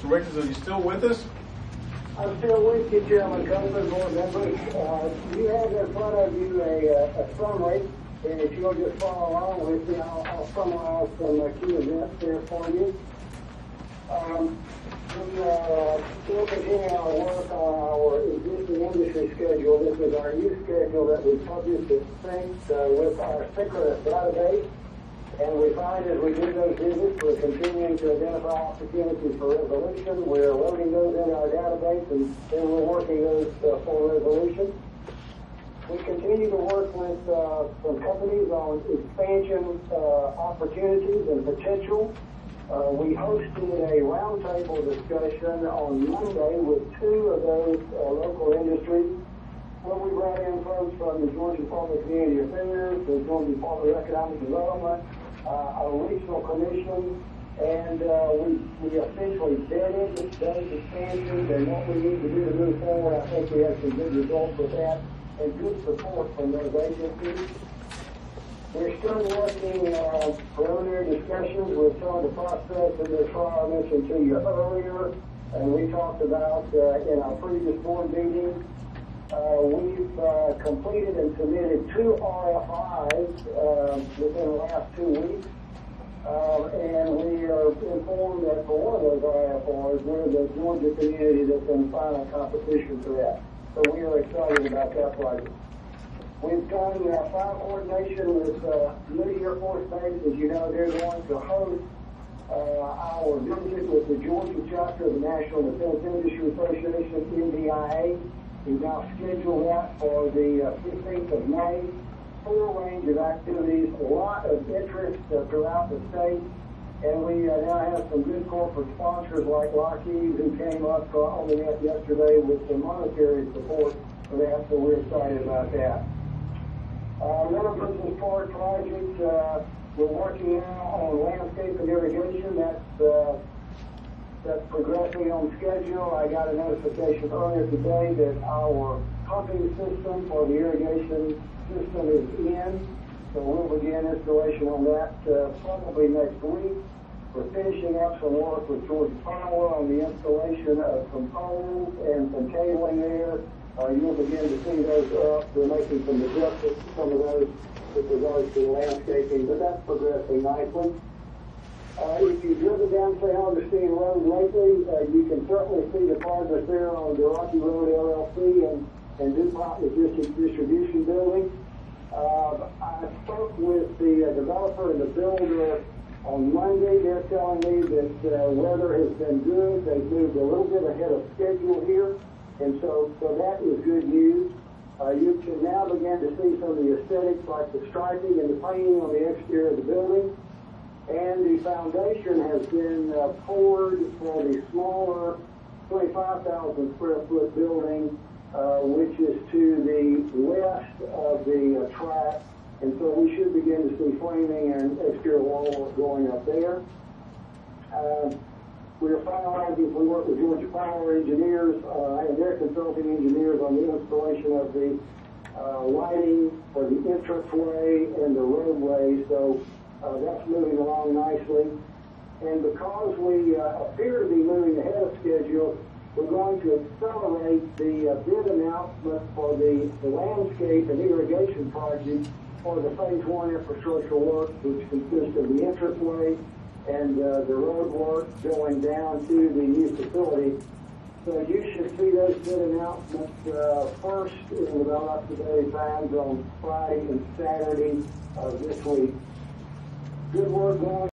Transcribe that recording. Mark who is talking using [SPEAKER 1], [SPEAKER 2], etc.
[SPEAKER 1] Mr. Wickens, are you still with us?
[SPEAKER 2] I'm still with you, Chairman Copeland, board members. You have in front of you a summary, and if you'll just follow along with me, I'll summarize some key events there for you. We'll continue our work on our existing industry schedule. This is our new schedule that we published at Sync with our synchronous database. And we find as we do those visits, we're continuing to identify opportunities for resolution. We're loading those into our database, and then we're working those for resolution. We continue to work with some companies on expansion opportunities and potential. We hosted a roundtable discussion on Monday with two of those local industries, where we brought in folks from the Georgia Department of Community Affairs, the Georgia Department of Economic Development, a regional commission, and we essentially vetted those expansions and what we need to do to move forward. I think we had some good results with that and good support from those agencies. We're still working preliminary discussions with some of the prospects in the trial I mentioned to you earlier, and we talked about in our previous board meeting. We've completed and submitted 2 RFIs within the last 2 weeks, and we are informed that for one of those RFIs, we're the Georgia community that's in final competition for that. So we are excited about that project. We've done file coordination with Moody Air Force Base. As you know, they're going to host our visit with the Georgia chapter of the National Defense Industry Association, NDIA. We've now scheduled that for the 15th of May. Full range of activities, a lot of interest throughout the state, and we now have some good corporate sponsors like Lockheed who came up on the net yesterday with some monetary support for that, so we're excited about that. River Business Park project, we're working now on landscape and irrigation. That's progressing on schedule. I got a notification earlier today that our pumping system for the irrigation system is in, so we'll begin installation on that probably next week. We're finishing up some work with Georgia Power on the installation of some poles and some cabling there. You'll begin to see those up. We're making some adjustments to some of those with regards to the landscaping, but that's progressing nicely. If you've driven down St. Augustine Road lately, you can certainly see the progress there on the Rocky Road LLC and DuPont Logistics Distribution Building. I spoke with the developer and the builder on Monday. They're telling me that weather has been good. They've moved a little bit ahead of schedule here, and so that is good news. You can now begin to see some of the aesthetics like the striping and the painting on the exterior of the building. And the foundation has been poured for the smaller 25,000 square foot building, which is to the west of the track. And so we should begin to see framing and exterior wall work going up there. We are finalizing some work with Georgia Power engineers and their consulting engineers on the installation of the lighting for the entranceway and the roadway. So that's moving along nicely. And because we appear to be moving ahead of schedule, we're going to accelerate the bid announcement for the landscape and irrigation project for the Phase 1 infrastructure work, which consists of the entranceway and the road work going down to the new facility. So you should see those bid announcements first in about up-to-date times on Friday and Saturday of this week. Good work going